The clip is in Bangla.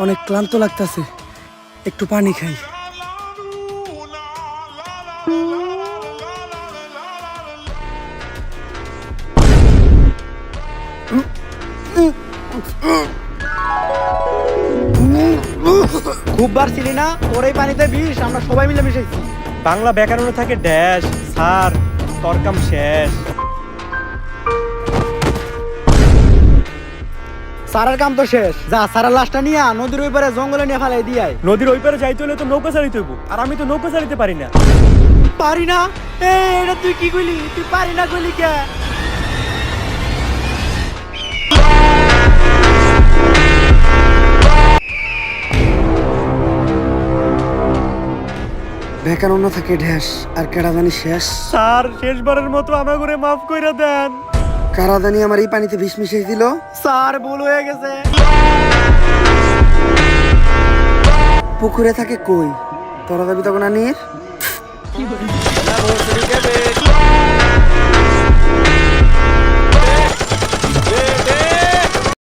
অনেক ক্লান্ত লাগতাছে, একটু পানি খাই। খুব বার ছিলি না, ওর এই পানিতে বিষ, আমরা সবাই মিলে মিশাইছি। বাংলা ব্যাকরণে থাকে ড্যাশ, স্যার তরকাম শেষ। সারার কাম তো শেষ, যা সারার লাশটা নিয়ে নদীর ওই পারে জঙ্গলে নিয়ে ফেলাই দিয়ে আয়। নদীর ওই পারে যাইতে হলে তো নৌকা চালিতে হইব, আর আমি তো নৌকা চালিতে পারি না। পারি না? এটা তুই কি কইলি? তুই পারি না কইলি কে? ব্যাকরণ থাকে ঢ্যাস, আর কেডাদানি শেষ। স্যার শেষবারের মতো আমার করে মাফ কইরা দেন। কারাদানি আমার এই পানিতে বিষ মিশিয়ে দিল। স্যার ভুল হয়ে গেছে। পুকুরে থাকে কই, তোরা যাবি তখন আনির।